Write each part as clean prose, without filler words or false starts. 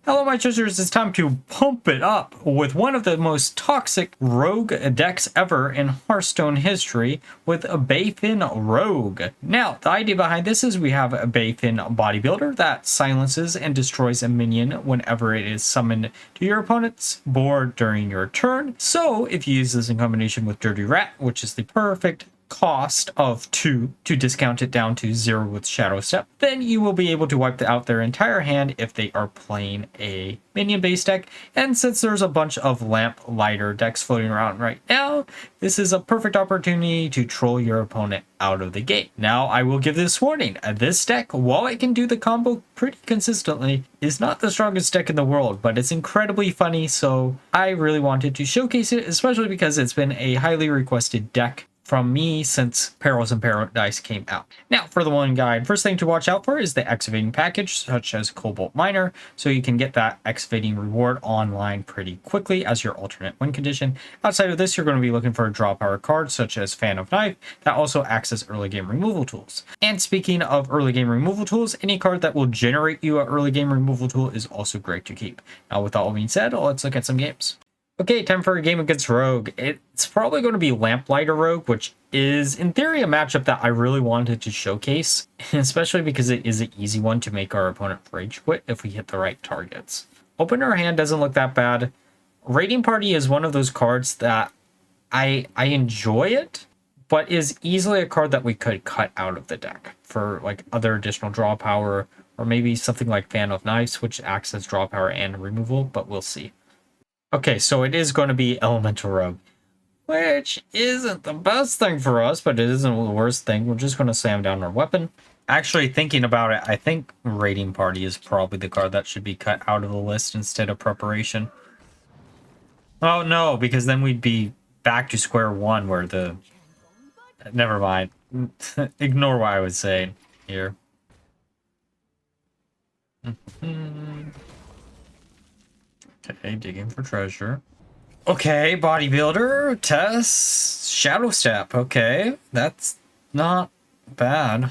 Hello, my treasures. It's time to pump it up with one of the most toxic rogue decks ever in Hearthstone history with a Bayfin Rogue. Now, the idea behind this is we have a Bayfin Bodybuilder that silences and destroys a minion whenever it is summoned to your opponent's board during your turn. So, if you use this in combination with Dirty Rat, which is the perfect cost of 2 to discount it down to 0 with Shadow Step, then you will be able to wipe out their entire hand if they are playing a minion based deck. And since there's a bunch of lamp lighter decks floating around right now, this is a perfect opportunity to troll your opponent out of the gate. Now, I will give this warning: this deck, while it can do the combo pretty consistently, is not the strongest deck in the world, but it's incredibly funny, so I really wanted to showcase it, especially because it's been a highly requested deck from me since Perils and Paradise came out. Now, for the one guide, first thing to watch out for is the excavating package, such as Cobalt Miner, so you can get that excavating reward online pretty quickly as your alternate win condition. Outside of this, you're going to be looking for a draw power card, such as Fan of Knife, that also acts as early game removal tools. And speaking of early game removal tools, any card that will generate you an early game removal tool is also great to keep. Now, with all being said, let's look at some games. Okay, time for a game against Rogue. It's probably going to be Lamplighter Rogue, which is, in theory, a matchup that I really wanted to showcase, especially because it is an easy one to make our opponent rage quit if we hit the right targets. Opener hand doesn't look that bad. Raiding Party is one of those cards that I enjoy it, but is easily a card that we could cut out of the deck for like other additional draw power, or maybe something like Fan of Knives, which acts as draw power and removal, but we'll see. Okay, so it is going to be Elemental Rogue, which isn't the best thing for us, but it isn't the worst thing. We're just going to slam down our weapon. Actually, thinking about it, I think Raiding Party is probably the card that should be cut out of the list instead of Preparation. Oh, no, because then we'd be back to square one where the... Never mind. Ignore what I was saying here. Okay, digging for treasure. Okay, Bodybuilder, Tess, Shadow Step. Okay, that's not bad.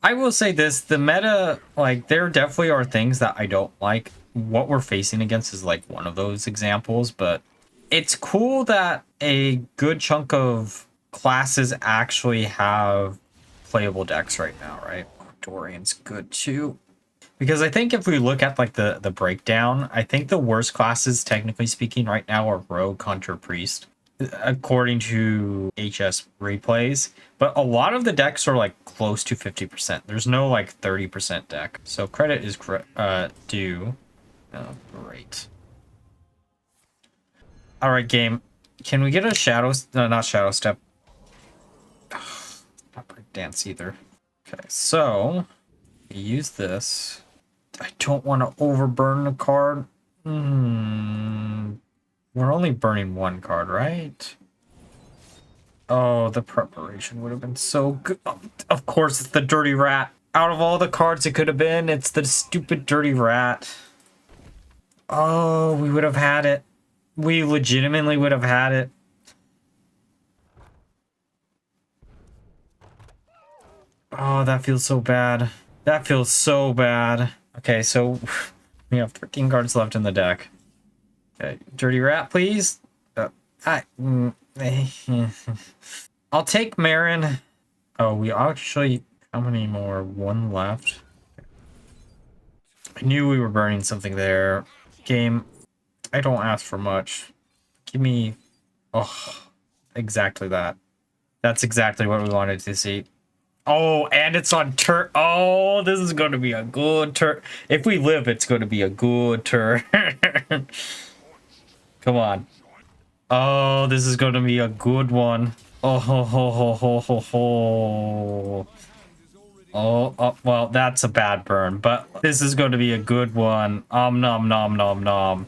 I will say this, the meta, like, there definitely are things that I don't like. What we're facing against is, like, one of those examples, but it's cool that a good chunk of classes actually have playable decks right now, right? Dorian's good, too. Because I think if we look at like the breakdown, I think the worst classes, technically speaking, right now are Rogue, Hunter, Priest, according to HS replays. But a lot of the decks are like close to 50%. There's no like 30% deck. So credit is due. Oh, great. All right, game. Can we get a Shadow? No, not Shadow Step. Not Break Dance either. Okay, so we use this. I don't want to overburn the card. We're only burning one card, right? Oh, the Preparation would have been so good. Oh, of course, it's the Dirty Rat. Out of all the cards it could have been, it's the stupid Dirty Rat. Oh, we would have had it. We legitimately would have had it. Oh, that feels so bad. That feels so bad. Okay, so we have 13 cards left in the deck. Okay, Dirty Rat, please. I'll take Marin. Oh, we actually... How many more? One left. I knew we were burning something there. Game, I don't ask for much. Give me... Oh, exactly that. That's exactly what we wanted to see. Oh, and it's on turn. Oh, this is going to be a good turn. If we live, it's going to be a good turn. Come on. Oh, this is going to be a good one. Oh, ho, ho, ho, ho, ho, ho. Oh, well, that's a bad burn, but this is going to be a good one. Nom, nom, nom, nom.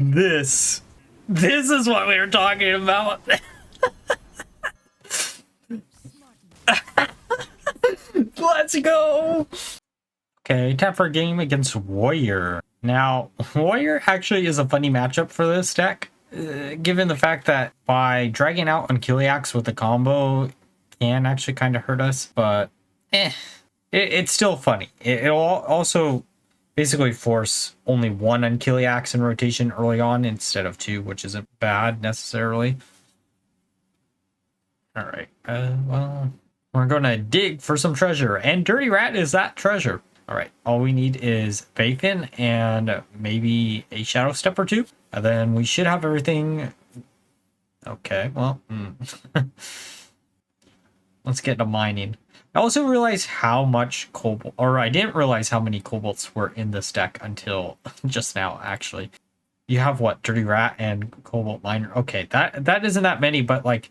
This is what we were talking about. Let's go. Okay, time for a game against Warrior. Now, Warrior actually is a funny matchup for this deck, given the fact that by dragging out Unkillax with the combo can actually kind of hurt us, but It's still funny. It'll also basically force only one Unkiliax in rotation early on instead of two, which isn't bad necessarily. All right. Well, we're gonna dig for some treasure, and Dirty Rat is that treasure. All right. All we need is Bayfin and maybe a Shadow Step or two, and then we should have everything. Okay. Well, let's get to mining. I also realized how much cobalt, or I didn't realize how many cobalts were in this deck until just now, actually. You have what, Dirty Rat and Cobalt Miner? Okay, that isn't that many, but like,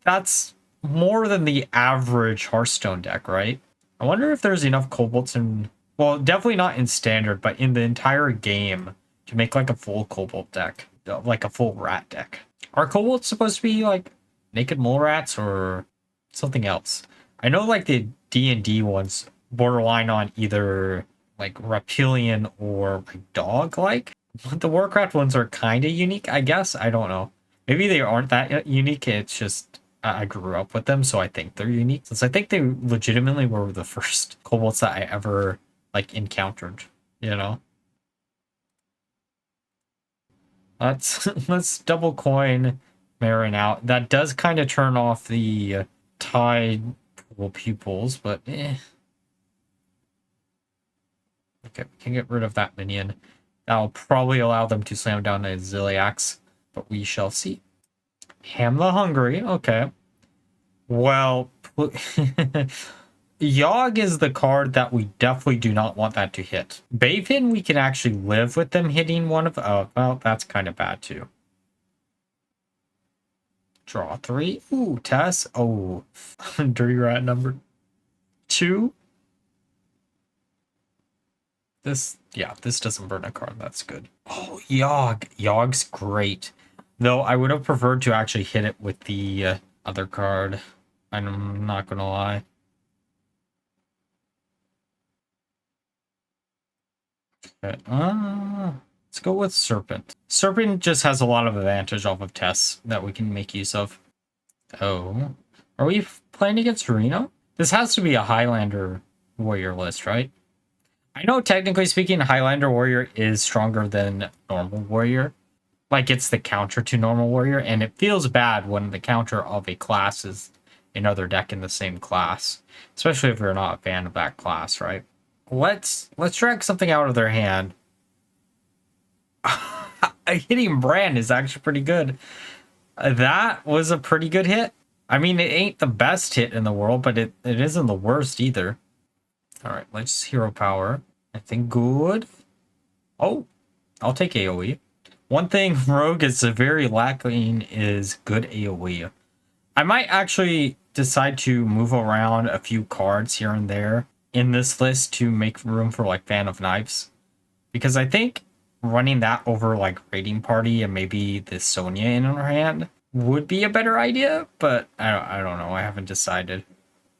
that's more than the average Hearthstone deck, right? I wonder if there's enough cobalts in, well, definitely not in standard, but in the entire game to make like a full cobalt deck, like a full rat deck. Are cobalts supposed to be like naked mole rats or something else? I know like the D&D ones borderline on either like reptilian or like dog-like. But the Warcraft ones are kind of unique, I guess. I don't know. Maybe they aren't that unique. It's just I grew up with them, so I think they're unique. Since I think they legitimately were the first kobolds that I ever like encountered. You know. Let's double coin Marin out. That does kind of turn off the tide pool pupils, but eh. Okay, we can get rid of that minion. That'll probably allow them to slam down a Ziliax, but we shall see. Ham the Hungry, okay. Well, Yogg is the card that we definitely do not want that to hit. Bayfin, we can actually live with them hitting one of... Oh, well, that's kind of bad too. Draw 3. Ooh, Tess. Oh, Dirty Rat number 2. This doesn't burn a card. That's good. Oh, Yogg. Yogg's great. Though I would have preferred to actually hit it with the other card. I'm not going to lie. Okay. Let's go with Serpent. Serpent just has a lot of advantage off of Tess that we can make use of. Oh. Are we playing against Reno? This has to be a Highlander warrior list, right? I know technically speaking, Highlander warrior is stronger than normal warrior. Like it's the counter to normal warrior, and it feels bad when the counter of a class is another deck in the same class. Especially if you're not a fan of that class, right? Let's drag something out of their hand. A hitting brand is actually pretty good. That was a pretty good hit. I mean, it ain't the best hit in the world, but it isn't the worst either. All right, let's hero power. I think good. Oh, I'll take AoE. One thing Rogue is very lacking is good AoE. I might actually decide to move around a few cards here and there in this list to make room for like Fan of Knives. Because I think running that over like Raiding Party and maybe the Sonya in her hand would be a better idea, but I don't know. I haven't decided.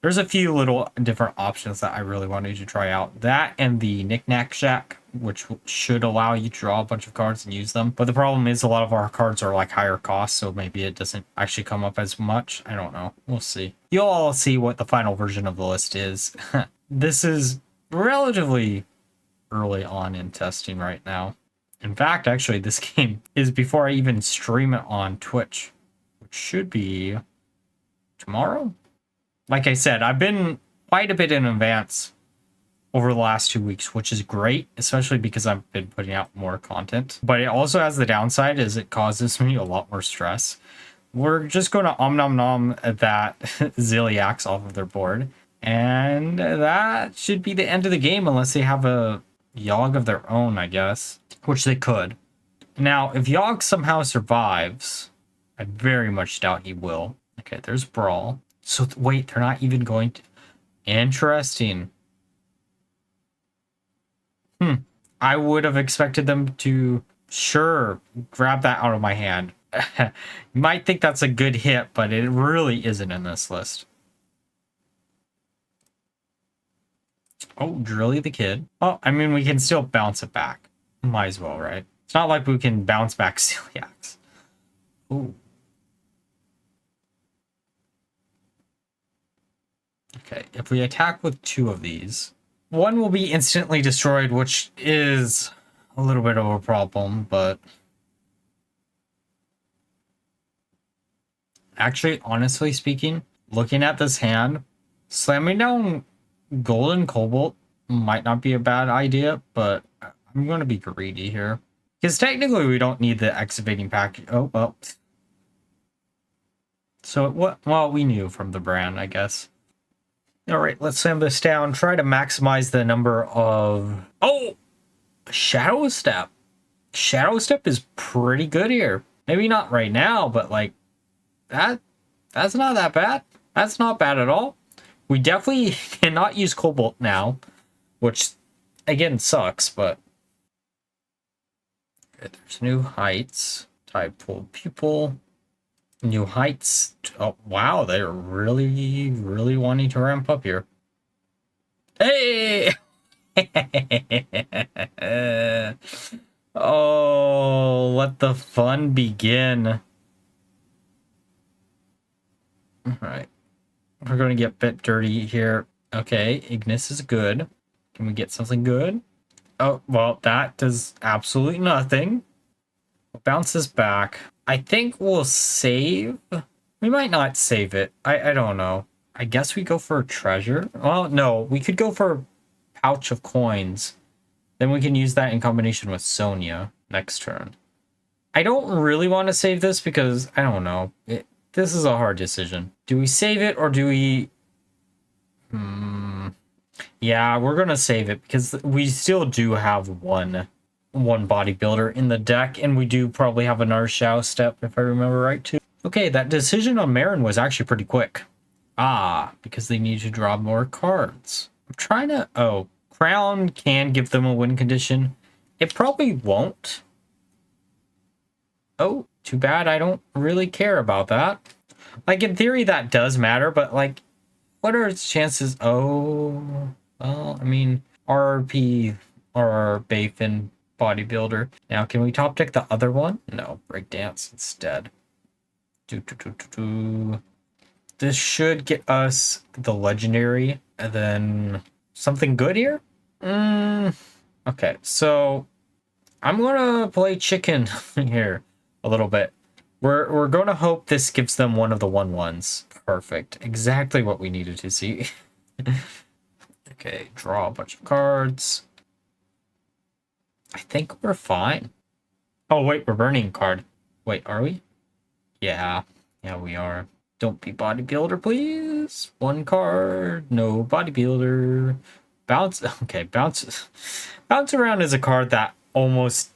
There's a few little different options that I really wanted to try out. That and the Knick-Knack Shack, which should allow you to draw a bunch of cards and use them. But the problem is a lot of our cards are like higher cost, so maybe it doesn't actually come up as much. I don't know. We'll see. You'll all see what the final version of the list is. This is relatively early on in testing right now. In fact, actually, this game is before I even stream it on Twitch, which should be tomorrow. Like I said, I've been quite a bit in advance over the last 2 weeks, which is great, especially because I've been putting out more content. But it also has the downside is it causes me a lot more stress. We're just going to nom nom that Ziliax off of their board. And that should be the end of the game unless they have a Yogg of their own, I guess. Which they could. Now, if Yogg somehow survives, I very much doubt he will. Okay, there's Brawl. So wait, they're not even going to... Interesting. I would have expected them to... Sure, grab that out of my hand. You might think that's a good hit, but it really isn't in this list. Oh, Drilly the Kid. Oh, I mean, we can still bounce it back. Might as well, right? It's not like we can bounce back Celiacs. Ooh. Okay, if we attack with 2 of these, one will be instantly destroyed, which is a little bit of a problem, but actually, honestly speaking, looking at this hand, slamming down Golden Cobalt might not be a bad idea, but I'm going to be greedy here. Because technically we don't need the excavating package. Oh, well. So, what? Well, we knew from the brand, I guess. All right, let's slam this down. Try to maximize the number of... Oh! Shadow Step. Shadow Step is pretty good here. Maybe not right now, but like... That's not that bad. That's not bad at all. We definitely cannot use Cobalt now, which, again, sucks, but... Okay, there's New Heights. Tidepool Pupil. New Heights. Oh, wow, they're really, really wanting to ramp up here. Hey! Oh, let the fun begin. All right. We're going to get a bit dirty here. Okay, Ignis is good. Can we get something good? Oh, well, that does absolutely nothing. We'll bounce this back. I think we'll save. We might not save it. I don't know. I guess we go for a treasure. Well, no, we could go for a pouch of coins. Then we can use that in combination with Sonya next turn. I don't really want to save this because, I don't know. This is a hard decision. Do we save it or do we... Yeah, we're going to save it because we still do have one bodybuilder in the deck, and we do probably have another Shadow Step, if I remember right, too. Okay, that decision on Marin was actually pretty quick. Ah, because they need to draw more cards. I'm trying to... Oh, Crown can give them a win condition. It probably won't. Oh, too bad. I don't really care about that. Like, in theory, that does matter, but, like, what are its chances? Oh, well, I mean, RRP or Bayfin Bodybuilder. Now, can we top deck the other one? No, Breakdance instead. This should get us the legendary, and then something good here? Okay, so I'm gonna play chicken here a little bit. We're gonna hope this gives them one of the 1/1s. Perfect. Exactly what we needed to see. Okay, draw a bunch of cards. I think we're fine. Oh, wait, we're burning a card. Wait, are we? Yeah. Yeah, we are. Don't be bodybuilder, please. 1 card. No bodybuilder. Bounce. Okay, bounce. Bounce around is a card that almost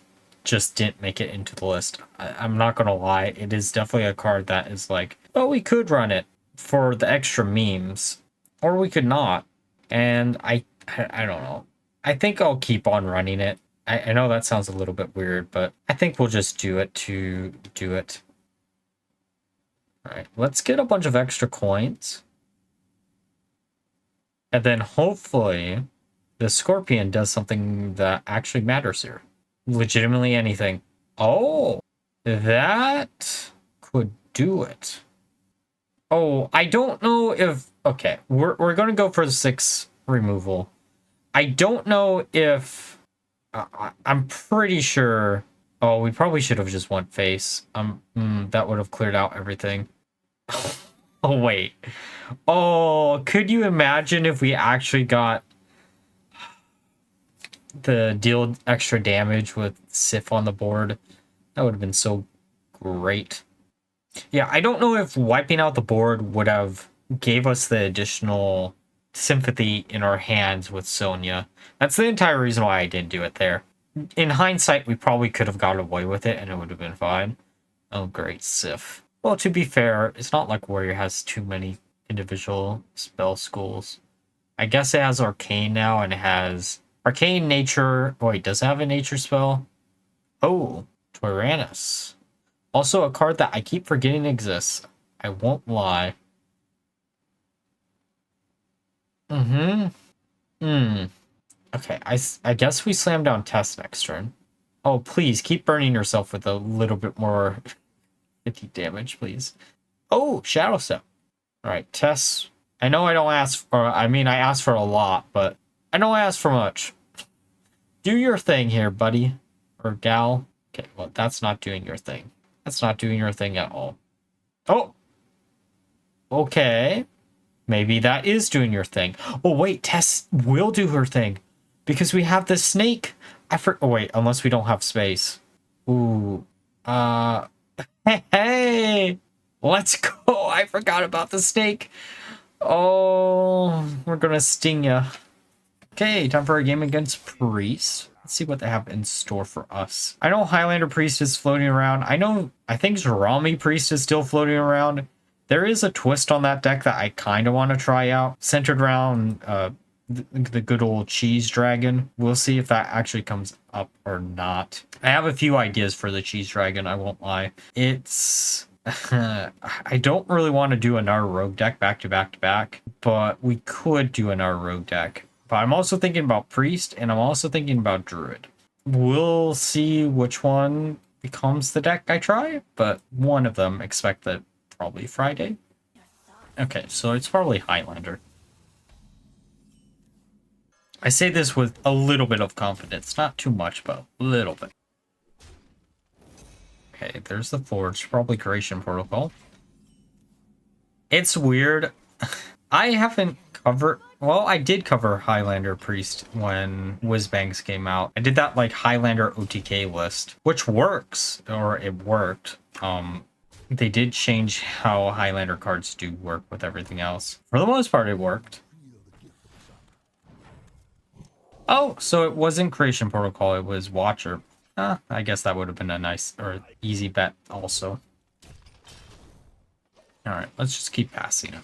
just didn't make it into the list. I'm not gonna lie. It is definitely a card that is like, oh, we could run it for the extra memes, or we could not. And I don't know. I think I'll keep on running it. I know that sounds a little bit weird, but I think we'll just do it to do it. All right, let's get a bunch of extra coins. And then hopefully the Scorpion does something that actually matters here. Legitimately anything. Oh, that could do it. Oh, I don't know if... Okay, we're going to go for the 6 removal. I don't know if... I'm pretty sure... Oh, we probably should have just went face. That would have cleared out everything. Oh, wait. Oh, could you imagine if we actually got the deal extra damage with Sif on the board? That would have been so great. Yeah, I don't know if wiping out the board would have gave us the additional sympathy in our hands with Sonya. That's the entire reason why I didn't do it there. In hindsight, we probably could have got away with it and it would have been fine. Oh, great, Sif. Well, to be fair, it's not like Warrior has too many individual spell schools. I guess it has Arcane now, and it has Arcane Nature. Wait, does it have a Nature spell? Oh, Tyrannus. Also a card that I keep forgetting exists. I won't lie. Okay, I guess we slam down Tess next turn. Oh, please, keep burning yourself with a little bit more 50 damage, please. Oh, Shadow Step. Alright, Tess I know I don't ask for, I mean, I ask for a lot, but I don't ask for much. Do your thing here, buddy. Or gal. Okay, well, that's not doing your thing. That's not doing your thing at all. Oh! Okay. Maybe that is doing your thing. Oh, wait, Tess will do her thing. Because we have this snake. Oh, wait, unless we don't have space. Ooh. Hey! Let's go! I forgot about the snake. Oh, we're gonna sting ya. Okay, time for a game against Priest. Let's see what they have in store for us. I know Highlander Priest is floating around. I think Jarami Priest is still floating around. There is a twist on that deck that I kind of want to try out, centered around the good old Cheese Dragon. We'll see if that actually comes up or not. I have a few ideas for the Cheese Dragon, I won't lie. It's... I don't really want to do another Rogue deck back to back to back, but we could do another Rogue deck. But I'm also thinking about Priest, and I'm also thinking about Druid. We'll see which one becomes the deck I try, but one of them, expect that probably Friday. Okay, so it's probably Highlander. I say this with a little bit of confidence, not too much, but a little bit. Okay, there's the Forge, probably Creation Protocol. It's weird. I haven't covered... Well, I did cover Highlander Priest when Whizbangs came out. I did that, like, Highlander OTK list, which works, or it worked. They did change how Highlander cards do work with everything else. For the most part, it worked. Oh, so it wasn't Creation Protocol, it was Watcher. I guess that would have been a nice or easy bet also. Alright, let's just keep passing it.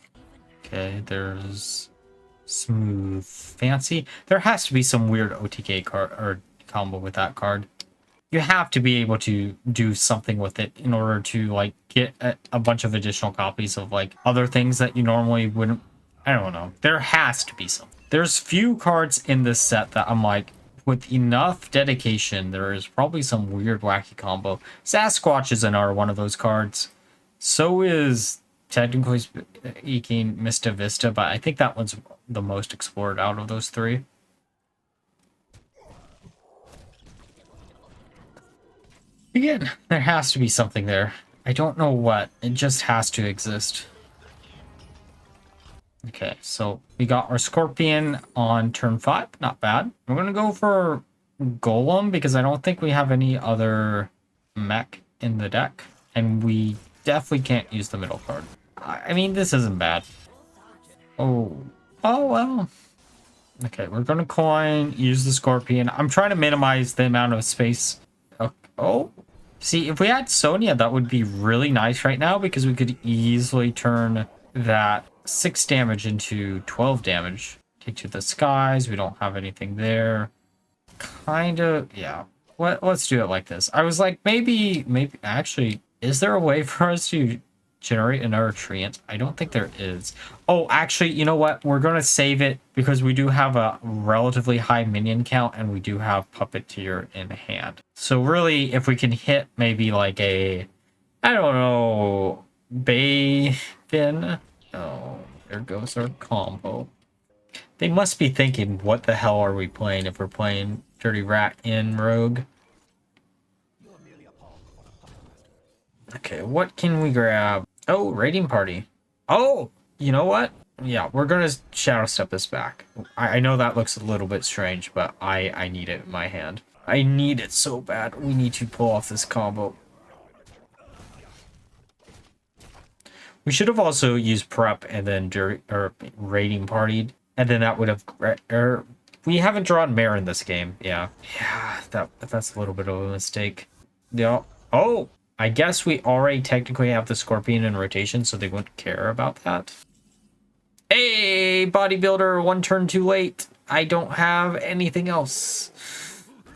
Okay, there's Smooth Fancy. There has to be some weird OTK card or combo with that card. You have to be able to do something with it in order to like get a bunch of additional copies of like other things that you normally wouldn't. I don't know. There has to be some. There's few cards in this set that I'm like, with enough dedication, there is probably some weird, wacky combo. Sasquatch is another one of those cards. So is, technically speaking, Mista Vista, but I think that one's the most explored out of those three. Again, there has to be something there. I don't know what. It just has to exist. Okay, so we got our Scorpion on turn 5. Not bad. We're going to go for Golem because I don't think we have any other mech in the deck. And we definitely can't use the middle card. I mean, this isn't bad. Oh, well. Okay, we're going to coin, use the Scorpion. I'm trying to minimize the amount of space. Oh, see, if we had Sonya, that would be really nice right now because we could easily turn that 6 damage into 12 damage. Take to the skies. We don't have anything there. Kind of, yeah. Let's do it like this. I was like, maybe, actually, is there a way for us to generate another treant? I don't think there is. Oh, actually, you know what? We're going to save it because we do have a relatively high minion count and we do have Puppeteer in hand. So really, if we can hit maybe like a, I don't know, Bayfin. Oh, there goes our combo. They must be thinking, what the hell are we playing if we're playing Dirty Rat in Rogue? Okay, what can we grab? Oh, Raiding Party. Oh, you know what? Yeah, we're going to Shadow Step this back. I know that looks a little bit strange, but I need it in my hand. I need it so bad. We need to pull off this combo. We should have also used Prep and then Raiding Partied. And then that would have... we haven't drawn Mare in this game. Yeah, that's a little bit of a mistake. Yeah. Oh! I guess we already technically have the Scorpion in rotation, so they wouldn't care about that. Hey, Bodybuilder, 1 turn too late. I don't have anything else.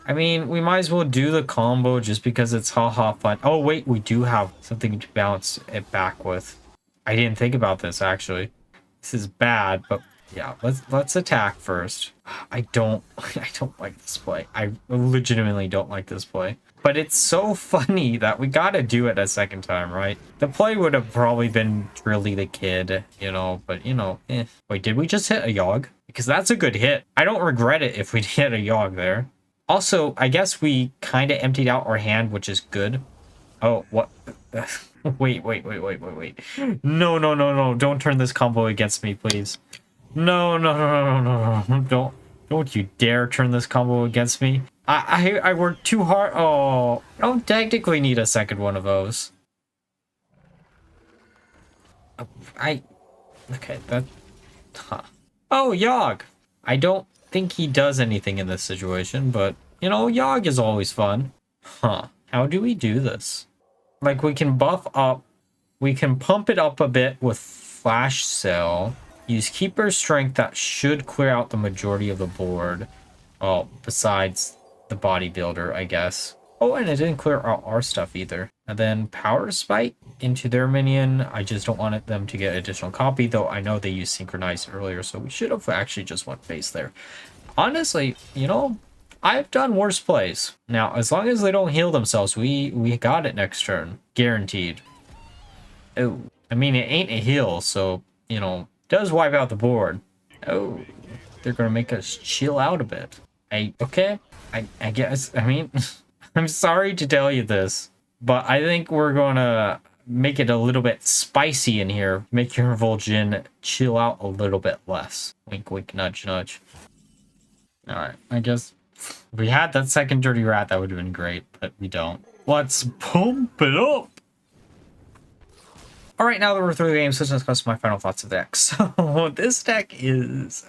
I mean, we might as well do the combo just because it's haha fun. Oh, wait, we do have something to bounce it back with. I didn't think about this, actually. This is bad, but Yeah, let's attack first. I don't like this play. I legitimately don't like this play. But it's so funny that we gotta do it a second time, right? The play would have probably been really the kid, you know, but you know, eh. Wait, did we just hit a Yogg? Because that's a good hit. I don't regret it if we hit a Yogg there. Also, I guess we kind of emptied out our hand, which is good. Oh, what? Wait. No. Don't turn this combo against me, please. No. Don't you dare turn this combo against me. I worked too hard. Oh, I don't technically need a second one of those. Okay, that... Huh. Oh, Yogg! I don't think he does anything in this situation, but, you know, Yogg is always fun. Huh. How do we do this? Like, we can buff up. We can pump it up a bit with Flash Cell. Use Keeper Strength. That should clear out the majority of the board. Oh, besides the Bodybuilder, I guess. Oh, and it didn't clear out our stuff either. And then Power Spike into their minion. I just don't want them to get additional copy, though I know they used Synchronize earlier, so we should have actually just went base there. Honestly, you know, I've done worse plays. Now, as long as they don't heal themselves, we got it next turn. Guaranteed. Oh, I mean, it ain't a heal, so, you know, does wipe out the board. Oh, they're gonna make us chill out a bit. Okay, I guess, I mean, I'm sorry to tell you this, but I think we're gonna make it a little bit spicy in here. Make your Vol'jin chill out a little bit less. Wink, wink, nudge, nudge. All right, I guess if we had that second Dirty Rat, that would have been great, but we don't. Let's pump it up. All right, now that we're through the game, so let's discuss my final thoughts of the deck. So this deck is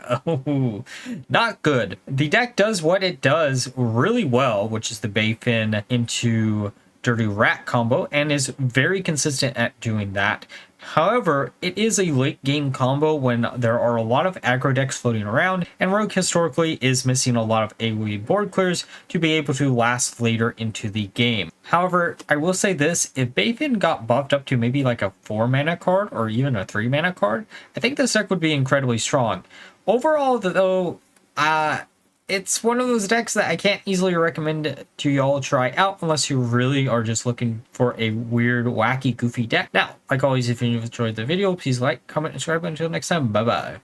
not good. The deck does what it does really well, which is the Bayfin into Dirty Rat combo, and is very consistent at doing that. However, it is a late game combo when there are a lot of aggro decks floating around, and Rogue historically is missing a lot of AoE board clears to be able to last later into the game. However, I will say this, if Bayfin got buffed up to maybe like a 4 mana card or even a 3 mana card, I think this deck would be incredibly strong. Overall, though, it's one of those decks that I can't easily recommend to y'all try out unless you really are just looking for a weird, wacky, goofy deck. Now, like always, if you enjoyed the video, please like, comment, and subscribe. Until next time, bye-bye.